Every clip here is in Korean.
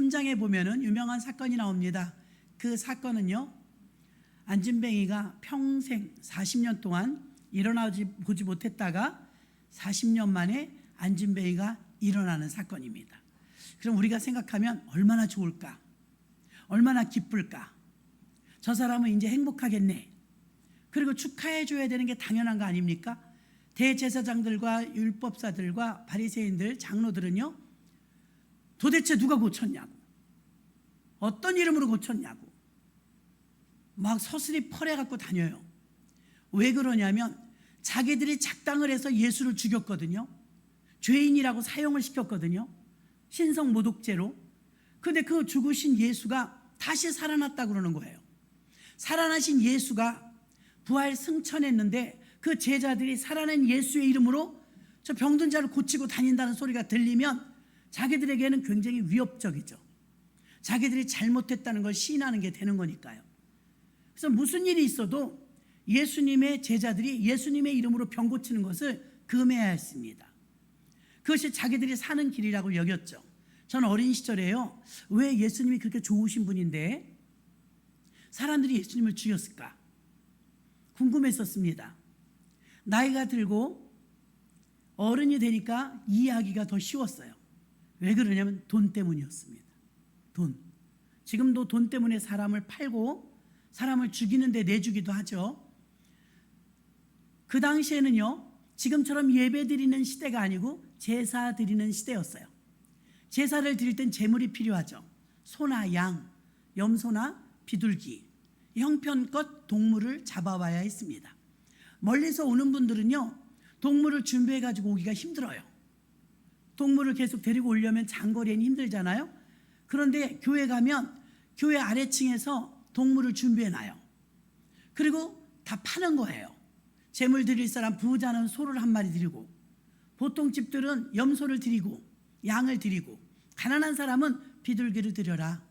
3장에 보면은 유명한 사건이 나옵니다. 그 사건은요, 안진뱅이가 평생 40년 동안 일어나지 보지 못했다가 40년 만에 안진뱅이가 일어나는 사건입니다. 그럼 우리가 생각하면 얼마나 좋을까? 얼마나 기쁠까? 저 사람은 이제 행복하겠네. 그리고 축하해 줘야 되는 게 당연한 거 아닙니까? 대제사장들과 율법사들과 바리새인들, 장로들은요, 도대체 누가 고쳤냐고, 어떤 이름으로 고쳤냐고 막 서슬이 펄해갖고 다녀요. 왜 그러냐면 자기들이 작당을 해서 예수를 죽였거든요. 죄인이라고 사형을 시켰거든요. 신성모독죄로. 근데 그 죽으신 예수가 다시 살아났다고 그러는 거예요. 살아나신 예수가 부활 승천했는데 그 제자들이 살아난 예수의 이름으로 저 병든 자를 고치고 다닌다는 소리가 들리면 자기들에게는 굉장히 위협적이죠. 자기들이 잘못했다는 걸 시인하는 게 되는 거니까요. 그래서 무슨 일이 있어도 예수님의 제자들이 예수님의 이름으로 병 고치는 것을 금해야 했습니다. 그것이 자기들이 사는 길이라고 여겼죠. 저는 어린 시절에요, 왜 예수님이 그렇게 좋으신 분인데 사람들이 예수님을 죽였을까 궁금했었습니다. 나이가 들고 어른이 되니까 이해하기가 더 쉬웠어요. 왜 그러냐면 돈 때문이었습니다. 돈. 지금도 돈 때문에 사람을 팔고 사람을 죽이는데 내주기도 하죠. 그 당시에는요, 지금처럼 예배 드리는 시대가 아니고 제사 드리는 시대였어요. 제사를 드릴 땐 제물이 필요하죠. 소나 양, 염소나 비둘기, 형편껏 동물을 잡아와야 했습니다. 멀리서 오는 분들은요, 동물을 준비해 가지고 오기가 힘들어요. 동물을 계속 데리고 오려면 장거리엔 힘들잖아요. 그런데 교회 가면 교회 아래층에서 동물을 준비해 놔요. 그리고 다 파는 거예요. 제물 드릴 사람, 부자는 소를 한 마리 드리고, 보통 집들은 염소를 드리고 양을 드리고, 가난한 사람은 비둘기를 드려라.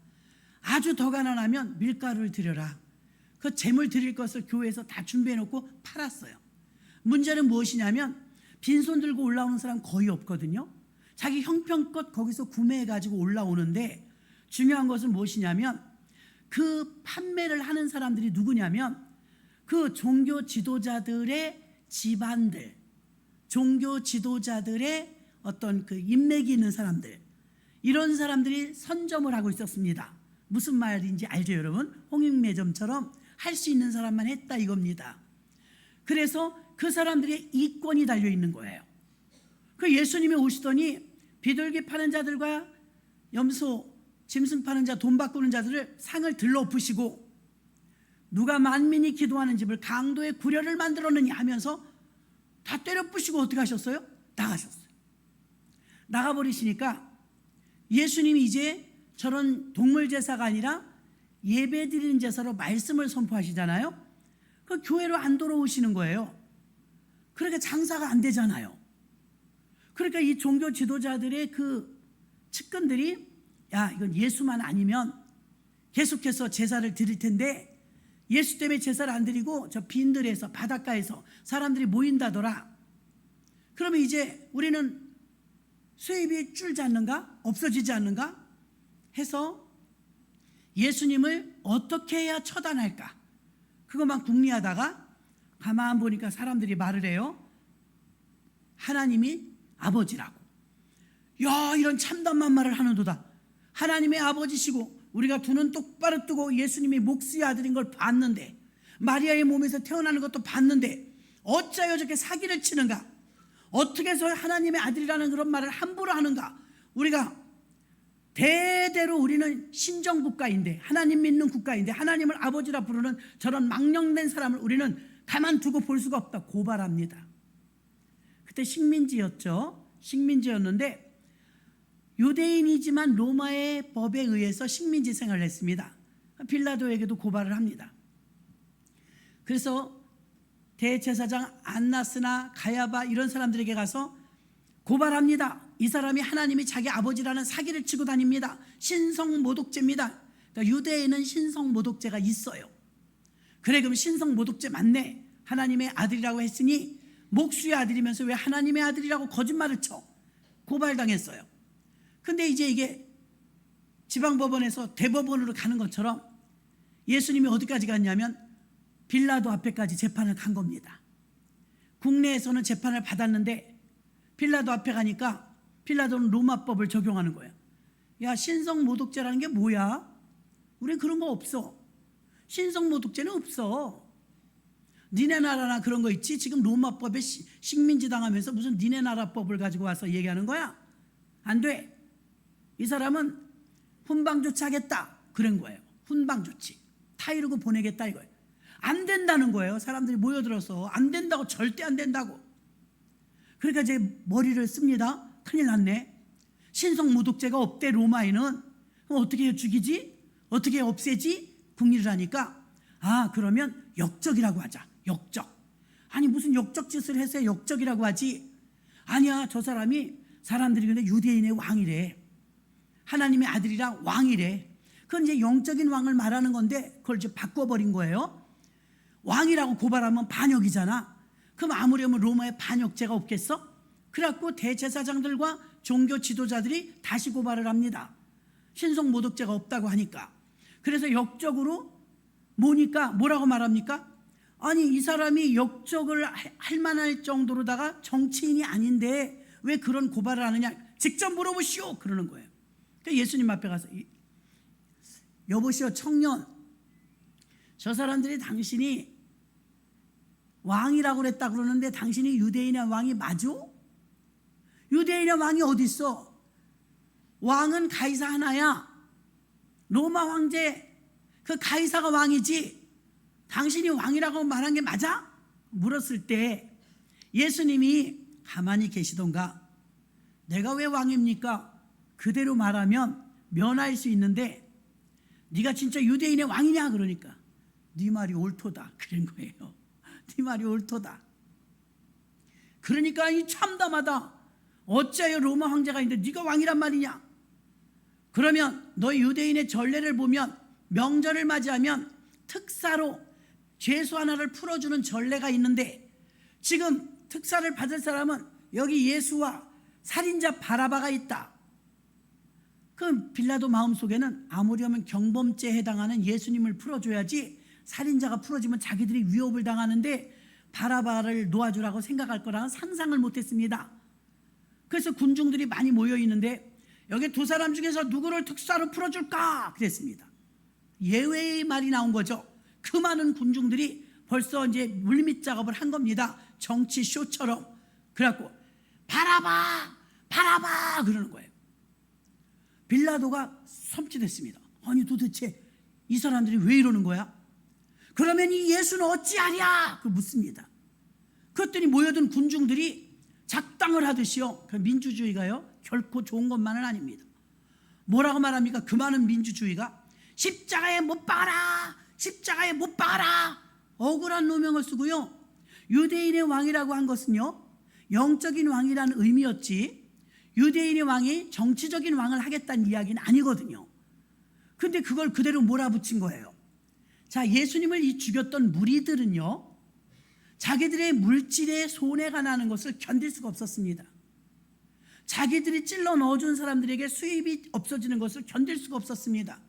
아주 더 가난하면 밀가루를 드려라. 그 제물 드릴 것을 교회에서 다 준비해 놓고 팔았어요. 문제는 무엇이냐면 빈손 들고 올라오는 사람 거의 없거든요. 자기 형편껏 거기서 구매해 가지고 올라오는데, 중요한 것은 무엇이냐면 그 판매를 하는 사람들이 누구냐면 그 종교 지도자들의 집안들, 종교 지도자들의 어떤 그 인맥이 있는 사람들, 이런 사람들이 선점을 하고 있었습니다. 무슨 말인지 알죠, 여러분? 홍익매점처럼 할 수 있는 사람만 했다 이겁니다. 그래서 그 사람들의 이권이 달려 있는 거예요. 그 예수님이 오시더니 비둘기 파는 자들과 염소, 짐승 파는 자, 돈 바꾸는 자들을 상을 들러 엎으시고, 누가 만민이 기도하는 집을 강도의 구려를 만들었느냐 하면서 다 때려 부시고 어떻게 하셨어요? 나가셨어요. 나가버리시니까 예수님이 이제 저런 동물 제사가 아니라 예배 드리는 제사로 말씀을 선포하시잖아요. 그 교회로 안 돌아오시는 거예요. 그러니까 장사가 안 되잖아요. 그러니까 이 종교 지도자들의 그 측근들이, 야, 이건 예수만 아니면 계속해서 제사를 드릴 텐데 예수 때문에 제사를 안 드리고 저 빈들에서 바닷가에서 사람들이 모인다더라. 그러면 이제 우리는 수입이 줄지 않는가? 없어지지 않는가? 해서 예수님을 어떻게 해야 처단할까? 그것만 궁리하다가 가만 보니까 사람들이 말을 해요. 하나님이 아버지라고. 야, 이런 참담한 말을 하는도다. 하나님의 아버지시고 우리가 두 눈 똑바로 뜨고 예수님이 목수의 아들인 걸 봤는데, 마리아의 몸에서 태어나는 것도 봤는데 어찌하여 저렇게 사기를 치는가? 어떻게 해서 하나님의 아들이라는 그런 말을 함부로 하는가? 우리가 대대로 우리는 신정국가인데, 하나님 믿는 국가인데 하나님을 아버지라 부르는 저런 망령된 사람을 우리는 가만두고 볼 수가 없다 고발합니다. 그때 식민지였죠. 식민지였는데 유대인이지만 로마의 법에 의해서 식민지 생활을 했습니다. 빌라도에게도 고발을 합니다. 그래서 대제사장 안나스나 가야바 이런 사람들에게 가서 고발합니다. 이 사람이 하나님이 자기 아버지라는 사기를 치고 다닙니다. 신성모독죄입니다. 그러니까 유대에는 신성모독죄가 있어요. 그래, 그럼 신성모독죄 맞네. 하나님의 아들이라고 했으니 목수의 아들이면서 왜 하나님의 아들이라고 거짓말을 쳐? 고발당했어요. 근데 이제 이게 지방법원에서 대법원으로 가는 것처럼 예수님이 어디까지 갔냐면 빌라도 앞에까지 재판을 간 겁니다. 국내에서는 재판을 받았는데 빌라도 앞에 가니까 빌라도는 로마법을 적용하는 거예요. 야, 신성모독죄라는 게 뭐야? 우린 그런 거 없어. 신성모독죄는 없어. 니네 나라나 그런 거 있지? 지금 로마법에 식민지 당하면서 무슨 니네 나라 법을 가지고 와서 얘기하는 거야? 안 돼. 이 사람은 훈방 조치하겠다 그런 거예요. 훈방 조치. 타이르고 보내겠다 이거예요. 안 된다는 거예요. 사람들이 모여들어서 안 된다고, 절대 안 된다고. 그러니까 이제 머리를 씁니다. 큰일 났네. 신성모독죄가 없대 로마에는. 그럼 어떻게 죽이지? 어떻게 없애지? 궁리를 하니까 그러면 역적이라고 하자. 역적. 아니 무슨 역적 짓을 해서 역적이라고 하지? 아니야, 저 사람이 사람들이 근데 유대인의 왕이래. 하나님의 아들이라 왕이래. 그건 이제 영적인 왕을 말하는 건데 그걸 이제 바꿔버린 거예요. 왕이라고 고발하면 반역이잖아. 그럼 아무려면 로마에 반역죄가 없겠어? 그래갖고 대제사장들과 종교 지도자들이 다시 고발을 합니다. 신성모독죄가 없다고 하니까. 그래서 역적으로 뭐라고 말합니까? 아니 이 사람이 역적을 할 만할 정도로다가 정치인이 아닌데 왜 그런 고발을 하느냐, 직접 물어보시오 그러는 거예요. 그러니까 예수님 앞에 가서 여보시오 청년, 저 사람들이 당신이 왕이라고 그랬다 그러는데 당신이 유대인의 왕이 맞아? 유대인의 왕이 어디 있어? 왕은 가이사 하나야. 로마 황제 그 가이사가 왕이지 당신이 왕이라고 말한 게 맞아? 물었을 때 예수님이 가만히 계시던가, 내가 왜 왕입니까? 그대로 말하면 면할 수 있는데 네가 진짜 유대인의 왕이냐? 그러니까 네 말이 옳도다 그런 거예요. 네 말이 옳도다. 그러니까 이 참담하다. 어째요 로마 황제가 있는데 네가 왕이란 말이냐? 그러면 너희 유대인의 전례를 보면 명절을 맞이하면 특사로 죄수 하나를 풀어주는 전례가 있는데 지금 특사를 받을 사람은 여기 예수와 살인자 바라바가 있다. 그럼 빌라도 마음속에는 아무려면 경범죄에 해당하는 예수님을 풀어줘야지 살인자가 풀어지면 자기들이 위협을 당하는데 바라바를 놓아주라고 생각할 거라는 상상을 못했습니다. 그래서 군중들이 많이 모여 있는데 여기 두 사람 중에서 누구를 특사로 풀어줄까 그랬습니다. 예외의 말이 나온 거죠. 그 많은 군중들이 벌써 이제 물밑 작업을 한 겁니다. 정치 쇼처럼. 그래갖고 바라바 그러는 거예요. 빌라도가 섬찟했습니다. 아니 도대체 이 사람들이 왜 이러는 거야? 그러면 이 예수는 어찌하랴? 그 묻습니다. 그랬더니 모여든 군중들이 작당을 하듯이요. 그 민주주의가요 결코 좋은 것만은 아닙니다. 뭐라고 말합니까? 그 많은 민주주의가 십자가에 못 박아라, 십자가에 못 박아라, 억울한 노명을 쓰고요. 유대인의 왕이라고 한 것은요 영적인 왕이라는 의미였지 유대인의 왕이 정치적인 왕을 하겠다는 이야기는 아니거든요. 근데 그걸 그대로 몰아붙인 거예요. 자, 예수님을 이 죽였던 무리들은요 자기들의 물질에 손해가 나는 것을 견딜 수가 없었습니다. 자기들이 찔러 넣어준 사람들에게 수입이 없어지는 것을 견딜 수가 없었습니다.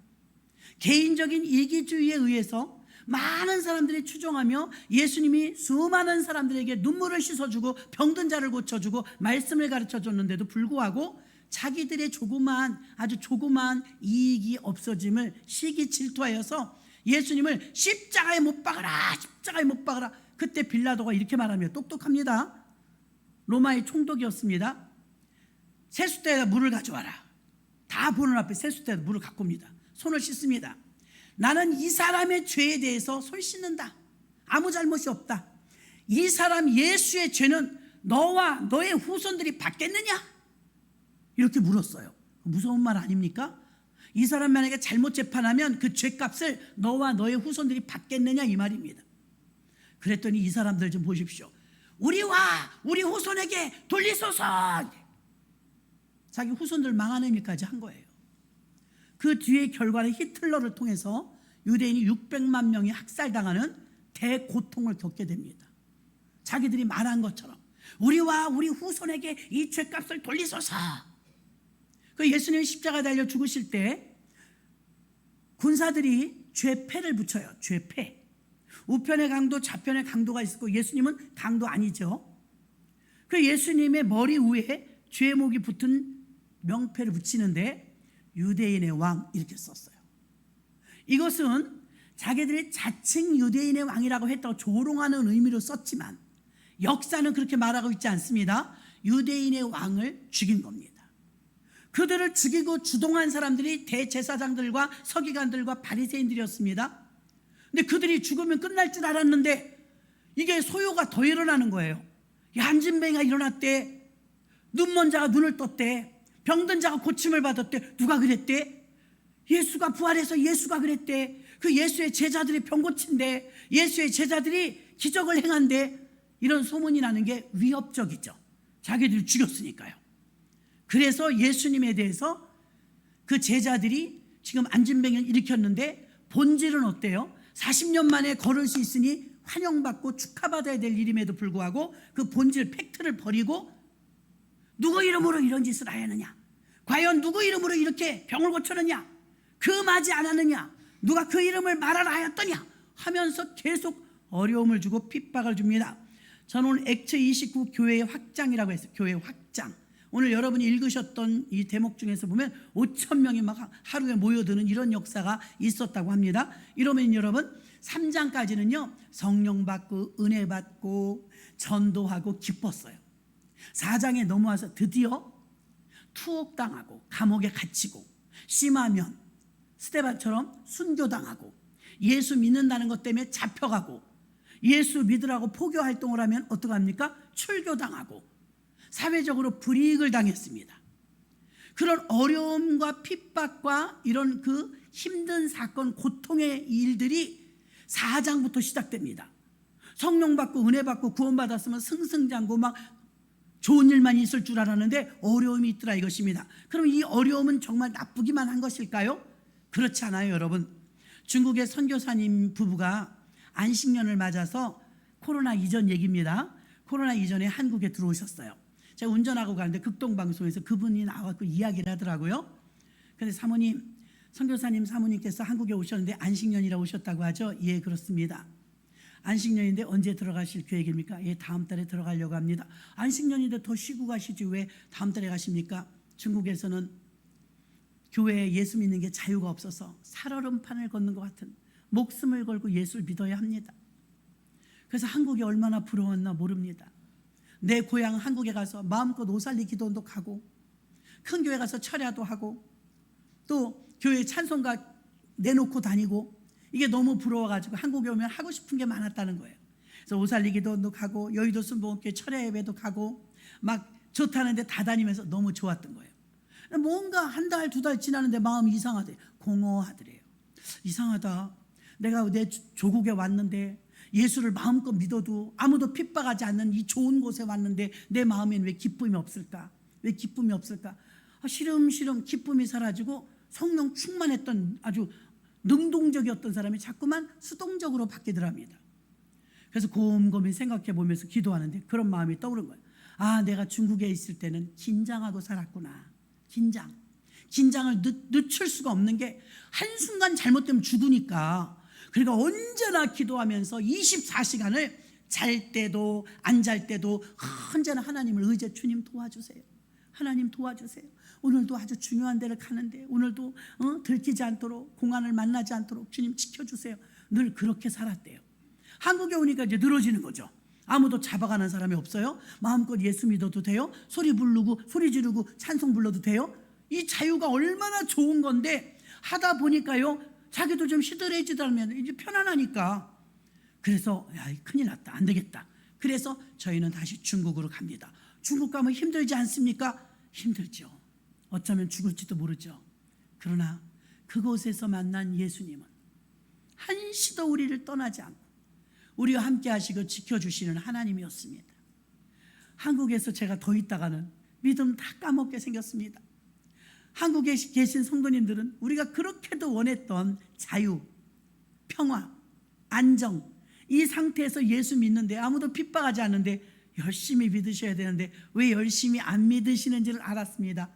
개인적인 이기주의에 의해서 많은 사람들이 추종하며 예수님이 수많은 사람들에게 눈물을 씻어주고 병든 자를 고쳐주고 말씀을 가르쳐줬는데도 불구하고 자기들의 아주 조그만 이익이 없어짐을 시기 질투하여서 예수님을 십자가에 못 박아라, 십자가에 못 박아라. 그때 빌라도가 이렇게 말하며 똑똑합니다. 로마의 총독이었습니다. 세숫대에다 물을 가져와라. 다 보는 앞에 세숫대에다 물을 갖고 옵니다. 손을 씻습니다. 나는 이 사람의 죄에 대해서 손 씻는다. 아무 잘못이 없다. 이 사람 예수의 죄는 너와 너의 후손들이 받겠느냐? 이렇게 물었어요. 무서운 말 아닙니까? 이 사람 만약에 잘못 재판하면 그 죄값을 너와 너의 후손들이 받겠느냐 이 말입니다. 그랬더니 이 사람들 좀 보십시오. 우리와 우리 후손에게 돌리소서. 자기 후손들 망하는 일까지 한 거예요. 그 뒤의 결과는 히틀러를 통해서 유대인이 600만 명이 학살당하는 대고통을 겪게 됩니다. 자기들이 말한 것처럼 우리와 우리 후손에게 이 죄값을 돌리소서. 그 예수님이 십자가에 달려 죽으실 때 군사들이 죄패를 붙여요. 죄패. 우편의 강도, 좌편의 강도가 있었고 예수님은 강도 아니죠. 그 예수님의 머리 위에 죄목이 붙은 명패를 붙이는데 유대인의 왕 이렇게 썼어요. 이것은 자기들이 자칭 유대인의 왕이라고 했다고 조롱하는 의미로 썼지만 역사는 그렇게 말하고 있지 않습니다. 유대인의 왕을 죽인 겁니다. 그들을 죽이고 주동한 사람들이 대제사장들과 서기관들과 바리새인들이었습니다. 근데 그들이 죽으면 끝날 줄 알았는데 이게 소요가 더 일어나는 거예요. 안진뱅이가 일어났대. 눈먼 자가 눈을 떴대. 병든 자가 고침을 받았대. 누가 그랬대? 예수가 부활해서 예수가 그랬대. 그 예수의 제자들이 병 고친대. 예수의 제자들이 기적을 행한대. 이런 소문이 나는 게 위협적이죠. 자기들이 죽였으니까요. 그래서 예수님에 대해서 그 제자들이 지금 안진뱅이를 일으켰는데 본질은 어때요? 40년 만에 걸을 수 있으니 환영받고 축하받아야 될 일임에도 불구하고 그 본질 팩트를 버리고 누구 이름으로 이런 짓을 하였느냐? 과연 누구 이름으로 이렇게 병을 고쳤느냐? 금하지 않았느냐? 누가 그 이름을 말하라 하였더냐? 하면서 계속 어려움을 주고 핍박을 줍니다. 저는 오늘 액트 29 교회의 확장이라고 했어요. 교회 확장. 오늘 여러분이 읽으셨던 이 대목 중에서 보면 5천 명이 막 하루에 모여드는 이런 역사가 있었다고 합니다. 이러면 여러분 3장까지는요 성령 받고 은혜 받고 전도하고 기뻤어요. 4장에 넘어와서 드디어 투옥당하고 감옥에 갇히고 심하면 스데반처럼 순교당하고 예수 믿는다는 것 때문에 잡혀가고 예수 믿으라고 포교 활동을 하면 어떡합니까? 출교당하고 사회적으로 불이익을 당했습니다. 그런 어려움과 핍박과 이런 그 힘든 사건, 고통의 일들이 4장부터 시작됩니다. 성령 받고 은혜 받고 구원받았으면 승승장구 막 좋은 일만 있을 줄 알았는데 어려움이 있더라 이것입니다. 그럼 이 어려움은 정말 나쁘기만 한 것일까요? 그렇지 않아요, 여러분. 중국의 선교사님 부부가 안식년을 맞아서 코로나 이전 얘기입니다. 코로나 이전에 한국에 들어오셨어요. 제가 운전하고 가는데 극동방송에서 그분이 나와서 이야기를 하더라고요. 그런데 사모님, 선교사님 사모님께서 한국에 오셨는데 안식년이라 오셨다고 하죠. 예, 그렇습니다. 안식년인데 언제 들어가실 계획입니까? 예, 다음 달에 들어가려고 합니다. 안식년인데 더 쉬고 가시지 왜 다음 달에 가십니까? 중국에서는 교회에 예수 믿는 게 자유가 없어서 살얼음판을 걷는 것 같은 목숨을 걸고 예수를 믿어야 합니다. 그래서 한국이 얼마나 부러웠나 모릅니다. 내 고향 한국에 가서 마음껏 오살리 기도원도 가고 큰 교회 가서 철야도 하고 또 교회 찬송가 내놓고 다니고 이게 너무 부러워가지고 한국에 오면 하고 싶은 게 많았다는 거예요. 그래서 오살리 기도원도 가고 여의도 순복음교회 철야 예배도 가고 막 좋다는데 다 다니면서 너무 좋았던 거예요. 뭔가 한 달, 두 달 지나는데 마음이 이상하대. 공허하더래요. 이상하다. 내가 내 조국에 왔는데 예수를 마음껏 믿어도 아무도 핍박하지 않는 이 좋은 곳에 왔는데 내 마음엔 왜 기쁨이 없을까? 왜 기쁨이 없을까? 시름시름 기쁨이 사라지고 성령 충만했던 아주 능동적이었던 사람이 자꾸만 수동적으로 바뀌더랍니다. 그래서 곰곰이 생각해 보면서 기도하는데 그런 마음이 떠오른 거예요. 아, 내가 중국에 있을 때는 긴장하고 살았구나. 긴장을 늦출 수가 없는 게 한순간 잘못되면 죽으니까. 그러니까 언제나 기도하면서 24시간을 잘 때도 안 잘 때도 언제나 하나님을 의지해. 주님 도와주세요. 하나님 도와주세요. 오늘도 아주 중요한 데를 가는데 오늘도 들키지 않도록 공안을 만나지 않도록 주님 지켜주세요. 늘 그렇게 살았대요. 한국에 오니까 이제 늘어지는 거죠. 아무도 잡아가는 사람이 없어요. 마음껏 예수 믿어도 돼요. 소리 부르고 소리 지르고 찬송 불러도 돼요. 이 자유가 얼마나 좋은 건데 하다 보니까요 자기도 좀 시들해지다면 이제 편안하니까 그래서 야, 큰일 났다, 안 되겠다. 그래서 저희는 다시 중국으로 갑니다. 중국 가면 힘들지 않습니까? 힘들죠. 어쩌면 죽을지도 모르죠. 그러나 그곳에서 만난 예수님은 한시도 우리를 떠나지 않고 우리와 함께 하시고 지켜주시는 하나님이었습니다. 한국에서 제가 더 있다가는 믿음 다 까먹게 생겼습니다. 한국에 계신 성도님들은 우리가 그렇게도 원했던 자유, 평화, 안정, 이 상태에서 예수 믿는데 아무도 핍박하지 않는데 열심히 믿으셔야 되는데 왜 열심히 안 믿으시는지를 알았습니다.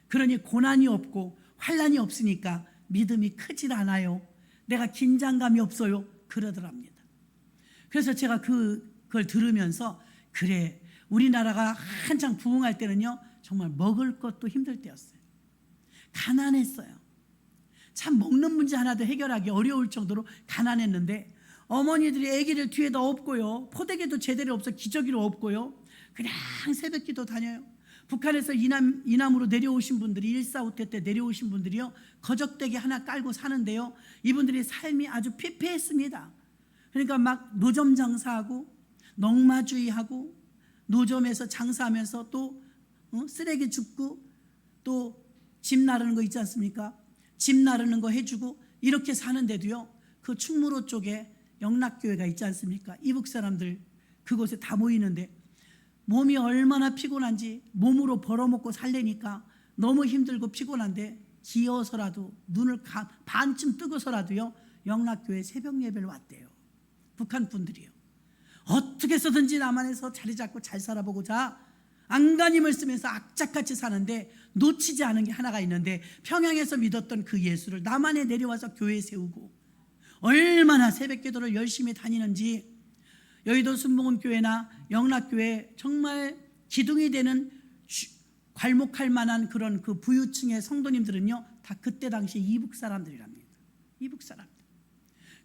그러니 고난이 없고 환난이 없으니까 믿음이 크질 않아요. 내가 긴장감이 없어요. 그러더랍니다. 그래서 제가 그걸 들으면서 그래, 우리나라가 한창 부흥할 때는요 정말 먹을 것도 힘들 때였어요. 가난했어요. 참 먹는 문제 하나도 해결하기 어려울 정도로 가난했는데 어머니들이 아기를 뒤에다 업고요, 포대기도 제대로 없어 기저귀로 업고요, 그냥 새벽기도 다녀요. 북한에서 이남으로 내려오신 분들이 1.4.5태 때 내려오신 분들이요 거적대기 하나 깔고 사는데요, 이분들이 삶이 아주 피폐했습니다. 그러니까 막 노점 장사하고 농마주의하고 노점에서 장사하면서 또 쓰레기 줍고 또 집 나르는 거 있지 않습니까? 집 나르는 거 해주고 이렇게 사는데도요, 그 충무로 쪽에 영락교회가 있지 않습니까? 이북 사람들 그곳에 다 모이는데 몸이 얼마나 피곤한지 몸으로 벌어먹고 살려니까 너무 힘들고 피곤한데 기어서라도 눈을 반쯤 뜨고서라도요 영락교회 새벽 예배를 왔대요. 북한 분들이요. 어떻게 해서든지 남한에서 자리 잡고 잘 살아보고자 안간힘을 쓰면서 악착같이 사는데 놓치지 않은 게 하나가 있는데, 평양에서 믿었던 그 예수를 남한에 내려와서 교회에 세우고 얼마나 새벽 기도를 열심히 다니는지, 여의도 순복음교회나 영락교회 정말 기둥이 되는 괄목할 만한 그런 그 부유층의 성도님들은요 다 그때 당시 이북 사람들이랍니다. 이북 사람들.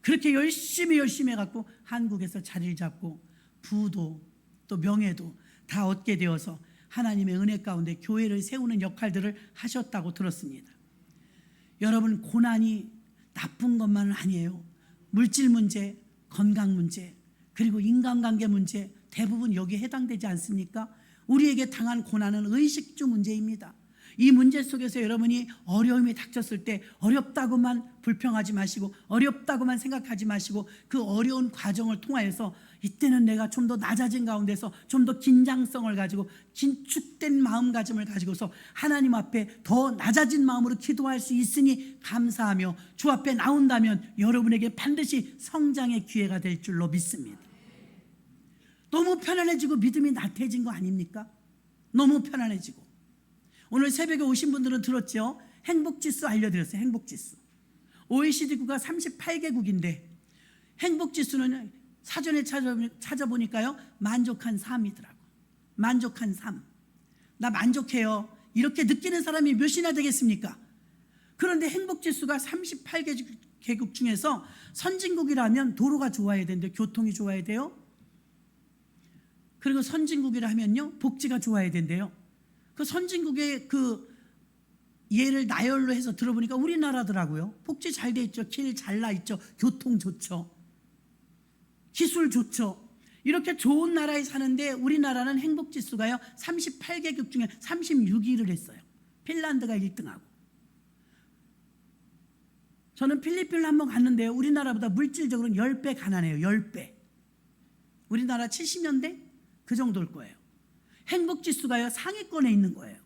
그렇게 열심히 해갖고 한국에서 자리를 잡고 부도 또 명예도 다 얻게 되어서 하나님의 은혜 가운데 교회를 세우는 역할들을 하셨다고 들었습니다. 여러분, 고난이 나쁜 것만은 아니에요. 물질 문제, 건강 문제, 그리고 인간관계 문제 대부분 여기에 해당되지 않습니까? 우리에게 당한 고난은 의식주 문제입니다. 이 문제 속에서 여러분이 어려움이 닥쳤을 때 어렵다고만 불평하지 마시고 어렵다고만 생각하지 마시고 그 어려운 과정을 통하여서 이때는 내가 좀 더 낮아진 가운데서 좀 더 긴장성을 가지고 긴축된 마음가짐을 가지고서 하나님 앞에 더 낮아진 마음으로 기도할 수 있으니 감사하며 주 앞에 나온다면 여러분에게 반드시 성장의 기회가 될 줄로 믿습니다. 너무 편안해지고 믿음이 나태해진 거 아닙니까? 너무 편안해지고. 오늘 새벽에 오신 분들은 들었죠? 행복지수 알려드렸어요. 행복지수. OECD국가 38개국인데 행복지수는 사전에 찾아보니까요 만족한 3이더라고. 만족한 3. 나 만족해요. 이렇게 느끼는 사람이 몇이나 되겠습니까? 그런데 행복지수가 38개국 중에서 선진국이라면 도로가 좋아야 되는데 교통이 좋아야 돼요. 그리고 선진국이라 하면요 복지가 좋아야 된대요. 그 선진국의 그 예를 나열로 해서 들어보니까 우리나라더라고요. 복지 잘 돼 있죠. 길 잘 나 있죠. 교통 좋죠. 기술 좋죠. 이렇게 좋은 나라에 사는데 우리나라는 행복지수가요 38개국 중에 36위를 했어요. 핀란드가 1등하고. 저는 필리핀을 한번 갔는데요, 우리나라보다 물질적으로는 10배 가난해요. 10배. 우리나라 70년대 그 정도일 거예요. 행복지수가요 상위권에 있는 거예요.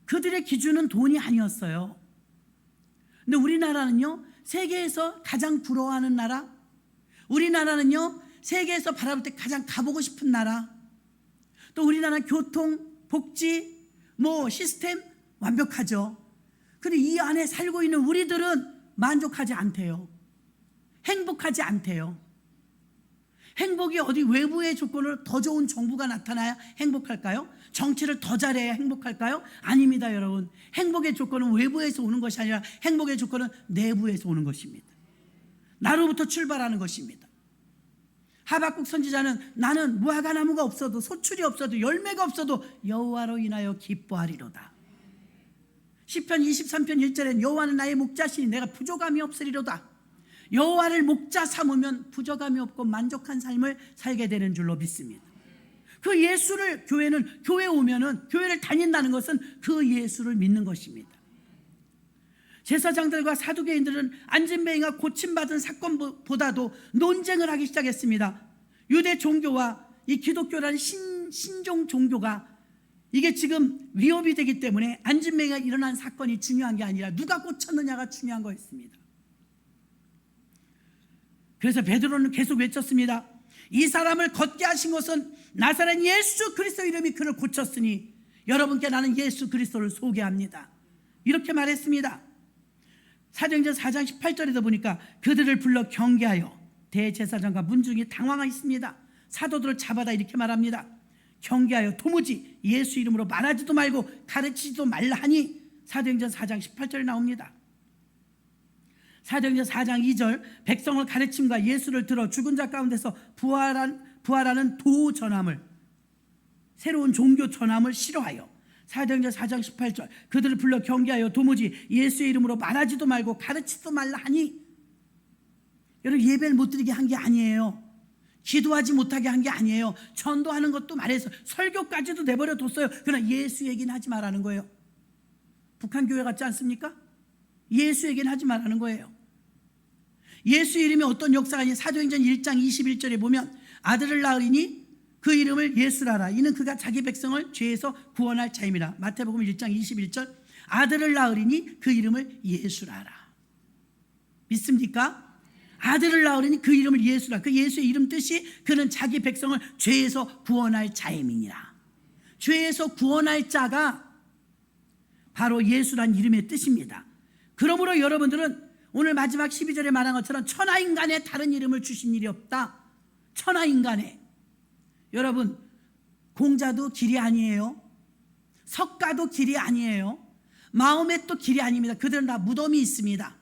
그들의 기준은 돈이 아니었어요. 근데 우리나라는요 세계에서 가장 부러워하는 나라, 우리나라는요 세계에서 바라볼 때 가장 가보고 싶은 나라, 또 우리나라는 교통, 복지, 시스템 완벽하죠. 그런데 이 안에 살고 있는 우리들은 만족하지 않대요. 행복하지 않대요. 행복이 어디 외부의 조건으로 더 좋은 정부가 나타나야 행복할까요? 정치를 더 잘해야 행복할까요? 아닙니다, 여러분. 행복의 조건은 외부에서 오는 것이 아니라 행복의 조건은 내부에서 오는 것입니다. 나로부터 출발하는 것입니다. 하박국 선지자는 나는 무화과나무가 없어도 소출이 없어도 열매가 없어도 여호와로 인하여 기뻐하리로다. 시편 23편 1절엔 여호와는 나의 목자시니 내가 부족함이 없으리로다. 여호와를 목자 삼으면 부족함이 없고 만족한 삶을 살게 되는 줄로 믿습니다. 그 예수를 교회에 오면은 교회를 다닌다는 것은 그 예수를 믿는 것입니다. 제사장들과 사두개인들은 안진뱅이가 고침받은 사건보다도 논쟁을 하기 시작했습니다. 유대 종교와 이 기독교라는 신종 종교가 이게 지금 위협이 되기 때문에 안진뱅이가 일어난 사건이 중요한 게 아니라 누가 고쳤느냐가 중요한 거였습니다. 그래서 베드로는 계속 외쳤습니다. 이 사람을 걷게 하신 것은 나사렛 예수 그리스도 이름이 그를 고쳤으니 여러분께 나는 예수 그리스도를 소개합니다. 이렇게 말했습니다. 사도행전 4장 18절에도 보니까 그들을 불러 경계하여 대제사장과 문중이 당황하였습니다. 사도들을 잡아다 이렇게 말합니다. 경계하여 도무지 예수 이름으로 말하지도 말고 가르치지도 말라 하니 사도행전 4장 18절에 나옵니다. 사도행전 4장 2절 백성을 가르침과 예수를 들어 죽은 자 가운데서 부활하는 도 전함을, 새로운 종교 전함을 싫어하여 사도행전 4장 18절 그들을 불러 경계하여 도무지 예수의 이름으로 말하지도 말고 가르치지도 말라 하니, 여러분 예배를 못 드리게 한 게 아니에요. 기도하지 못하게 한 게 아니에요. 전도하는 것도 말해서 설교까지도 내버려 뒀어요. 그러나 예수 얘기는 하지 말라는 거예요. 북한 교회 같지 않습니까? 예수 얘기는 하지 말라는 거예요. 예수 이름이 어떤 역사가 있냐. 사도행전 1장 21절에 보면 아들을 낳으리니 그 이름을 예수라라. 이는 그가 자기 백성을 죄에서 구원할 자임이라. 마태복음 1장 21절 아들을 낳으리니 그 이름을 예수라라. 믿습니까? 아들을 낳으리니 그 이름을 예수라. 그 예수의 이름 뜻이 그는 자기 백성을 죄에서 구원할 자임이니라. 죄에서 구원할 자가 바로 예수란 이름의 뜻입니다. 그러므로 여러분들은 오늘 마지막 12절에 말한 것처럼 천하인간에 다른 이름을 주신 일이 없다. 천하인간에. 여러분, 공자도 길이 아니에요. 석가도 길이 아니에요. 마음에 또 길이 아닙니다. 그들은 다 무덤이 있습니다.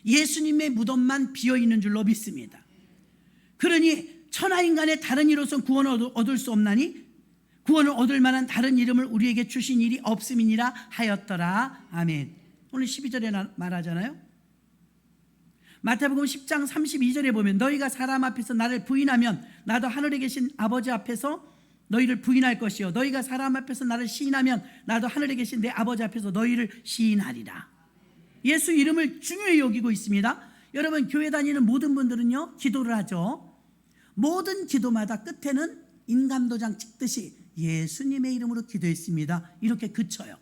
예수님의 무덤만 비어있는 줄로 믿습니다. 그러니 천하인간의 다른 이로서는 구원을 얻을 수 없나니 구원을 얻을 만한 다른 이름을 우리에게 주신 일이 없음이니라 하였더라. 아멘. 오늘 12절에 말하잖아요. 마태복음 10장 32절에 보면 너희가 사람 앞에서 나를 부인하면 나도 하늘에 계신 아버지 앞에서 너희를 부인할 것이요 너희가 사람 앞에서 나를 시인하면 나도 하늘에 계신 내 아버지 앞에서 너희를 시인하리라. 예수 이름을 중요히 여기고 있습니다. 여러분 교회 다니는 모든 분들은요 기도를 하죠. 모든 기도마다 끝에는 인감도장 찍듯이 예수님의 이름으로 기도했습니다. 이렇게 그쳐요.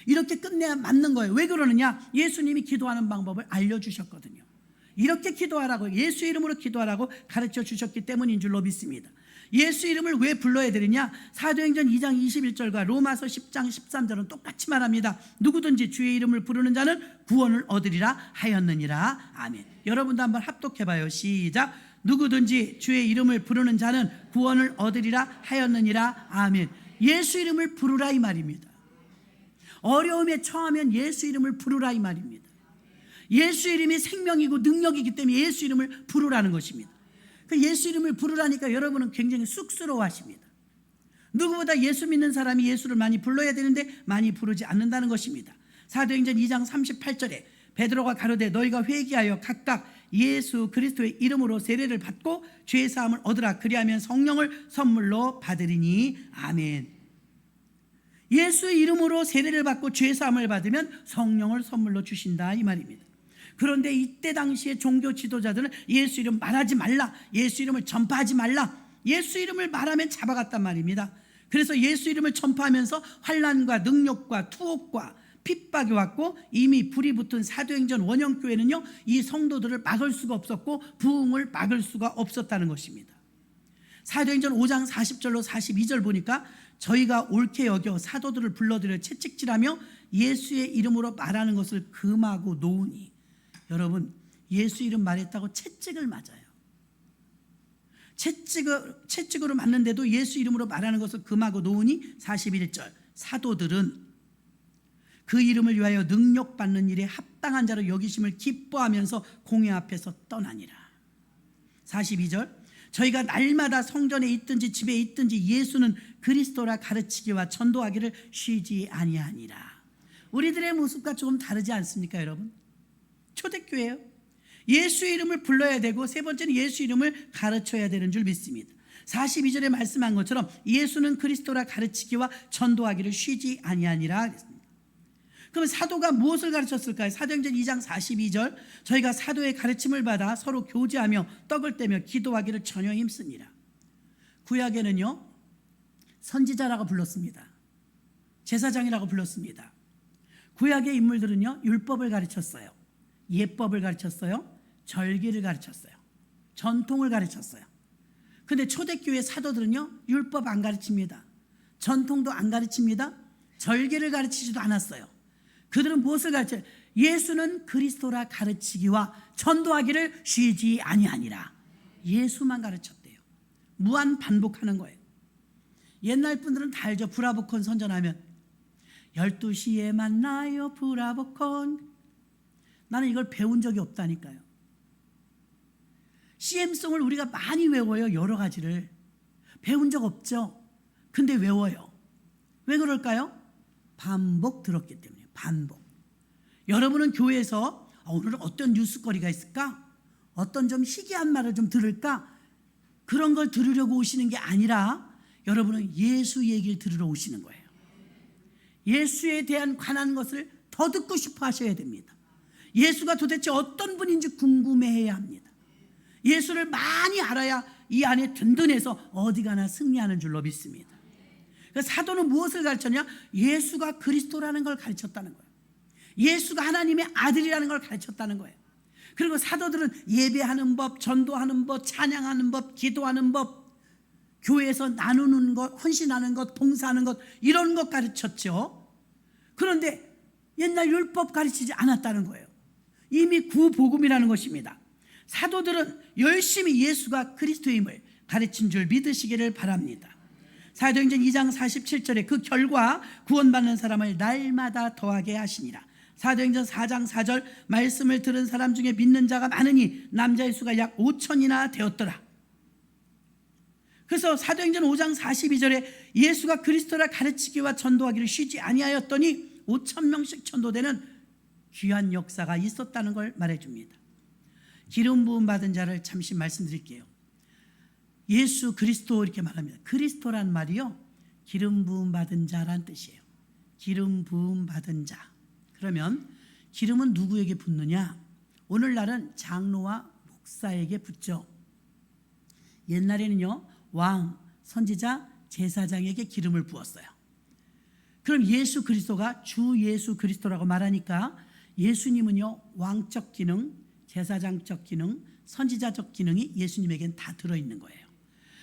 이렇게 끝내야 맞는 거예요. 왜 그러느냐? 예수님이 기도하는 방법을 알려주셨거든요. 이렇게 기도하라고, 예수 이름으로 기도하라고 가르쳐 주셨기 때문인 줄로 믿습니다. 예수 이름을 왜 불러야 되느냐? 사도행전 2장 21절과 로마서 10장 13절은 똑같이 말합니다. 누구든지 주의 이름을 부르는 자는 구원을 얻으리라 하였느니라. 아멘. 여러분도 한번 합독해봐요. 시작. 누구든지 주의 이름을 부르는 자는 구원을 얻으리라 하였느니라. 아멘. 예수 이름을 부르라 이 말입니다. 어려움에 처하면 예수 이름을 부르라 이 말입니다. 예수 이름이 생명이고 능력이기 때문에 예수 이름을 부르라는 것입니다. 그 예수 이름을 부르라니까 여러분은 굉장히 쑥스러워하십니다. 누구보다 예수 믿는 사람이 예수를 많이 불러야 되는데 많이 부르지 않는다는 것입니다. 사도행전 2장 38절에 베드로가 가로되 너희가 회개하여 각각 예수 그리스도의 이름으로 세례를 받고 죄 사함을 얻으라. 그리하면 성령을 선물로 받으리니. 아멘. 예수의 이름으로 세례를 받고 죄 사함을 받으면 성령을 선물로 주신다 이 말입니다. 그런데 이때 당시에 종교 지도자들은 예수 이름 말하지 말라, 예수 이름을 전파하지 말라, 예수 이름을 말하면 잡아갔단 말입니다. 그래서 예수 이름을 전파하면서 환난과 능력과 투옥과 핍박이 왔고 이미 불이 붙은 사도행전 원형교회는요 이 성도들을 막을 수가 없었고 부흥을 막을 수가 없었다는 것입니다. 사도행전 5장 40절로 42절 보니까 저희가 옳게 여겨 사도들을 불러들여 채찍질하며 예수의 이름으로 말하는 것을 금하고 놓으니. 여러분 예수 이름 말했다고 채찍을 맞아요. 채찍으로 맞는데도 예수 이름으로 말하는 것을 금하고 놓으니. 41절 사도들은 그 이름을 위하여 능력받는 일에 합당한 자로 여기심을 기뻐하면서 공회 앞에서 떠나니라. 42절 저희가 날마다 성전에 있든지 집에 있든지 예수는 그리스도라 가르치기와 전도하기를 쉬지 아니하니라. 우리들의 모습과 조금 다르지 않습니까 여러분? 초대교회예요. 예수 이름을 불러야 되고 세 번째는 예수 이름을 가르쳐야 되는 줄 믿습니다. 42절에 말씀한 것처럼 예수는 그리스도라 가르치기와 전도하기를 쉬지 아니하니라 그랬습니다. 그럼 사도가 무엇을 가르쳤을까요? 사도행전 2장 42절 저희가 사도의 가르침을 받아 서로 교제하며 떡을 떼며 기도하기를 전혀 힘쓰니라. 구약에는요 선지자라고 불렀습니다. 제사장이라고 불렀습니다. 구약의 인물들은요 율법을 가르쳤어요. 예법을 가르쳤어요. 절기를 가르쳤어요. 전통을 가르쳤어요. 근데 초대교회 사도들은요 율법 안 가르칩니다. 전통도 안 가르칩니다. 절기를 가르치지도 않았어요. 그들은 무엇을 가르쳐요? 예수는 그리스도라 가르치기와 전도하기를 쉬지 아니하니라. 예수만 가르쳤대요. 무한 반복하는 거예요. 옛날 분들은 다 알죠. 브라보콘 선전하면 12시에 만나요 브라보콘. 나는 이걸 배운 적이 없다니까요. CM송을 우리가 많이 외워요. 여러 가지를 배운 적 없죠. 근데 외워요. 왜 그럴까요? 반복 들었기 때문에. 반복. 여러분은 교회에서 오늘은 어떤 뉴스거리가 있을까? 어떤 좀 희귀한 말을 좀 들을까? 그런 걸 들으려고 오시는 게 아니라 여러분은 예수 얘기를 들으러 오시는 거예요. 예수에 대한 관한 것을 더 듣고 싶어 하셔야 됩니다. 예수가 도대체 어떤 분인지 궁금해해야 합니다. 예수를 많이 알아야 이 안에 든든해서 어디 가나 승리하는 줄로 믿습니다. 사도는 무엇을 가르쳤냐? 예수가 그리스도라는 걸 가르쳤다는 거예요. 예수가 하나님의 아들이라는 걸 가르쳤다는 거예요. 그리고 사도들은 예배하는 법, 전도하는 법, 찬양하는 법, 기도하는 법, 교회에서 나누는 것, 헌신하는 것, 봉사하는 것, 이런 것 가르쳤죠. 그런데 옛날 율법 가르치지 않았다는 거예요. 이미 구복음이라는 것입니다. 사도들은 열심히 예수가 그리스도임을 가르친 줄 믿으시기를 바랍니다. 사도행전 2장 47절에 그 결과 구원받는 사람을 날마다 더하게 하시니라. 사도행전 4장 4절 말씀을 들은 사람 중에 믿는 자가 많으니 남자의 수가 약 5천이나 되었더라. 그래서 사도행전 5장 42절에 예수가 그리스도라 가르치기와 전도하기를 쉬지 아니하였더니 5천 명씩 전도되는 귀한 역사가 있었다는 걸 말해줍니다. 기름 부음 받은 자를 잠시 말씀드릴게요. 예수 그리스도 이렇게 말합니다. 그리스도란 말이요, 기름 부음 받은 자란 뜻이에요. 기름 부음 받은 자. 그러면 기름은 누구에게 붓느냐? 오늘날은 장로와 목사에게 붓죠. 옛날에는요, 왕, 선지자, 제사장에게 기름을 부었어요. 그럼 예수 그리스도가 주 예수 그리스도라고 말하니까 예수님은요, 왕적 기능, 제사장적 기능, 선지자적 기능이 예수님에겐 다 들어있는 거예요.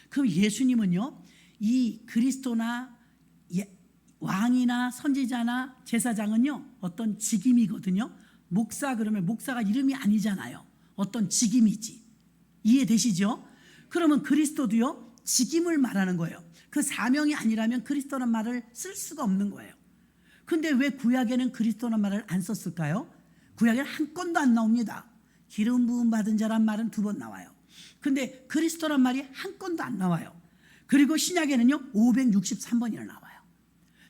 그럼 예수님은요, 이 그리스도나 왕이나 선지자나 제사장은요, 어떤 직임이거든요. 목사 그러면 목사가 이름이 아니잖아요. 어떤 직임이지. 이해되시죠? 그러면 그리스도도요, 직임을 말하는 거예요. 그 사명이 아니라면 그리스도란 말을 쓸 수가 없는 거예요. 근데 왜 구약에는 그리스도란 말을 안 썼을까요? 구약에는 한 건도 안 나옵니다. 기름 부음 받은 자란 말은 2번 나와요. 근데 그리스도란 말이 한 건도 안 나와요. 그리고 신약에는요, 563번이나 나와요.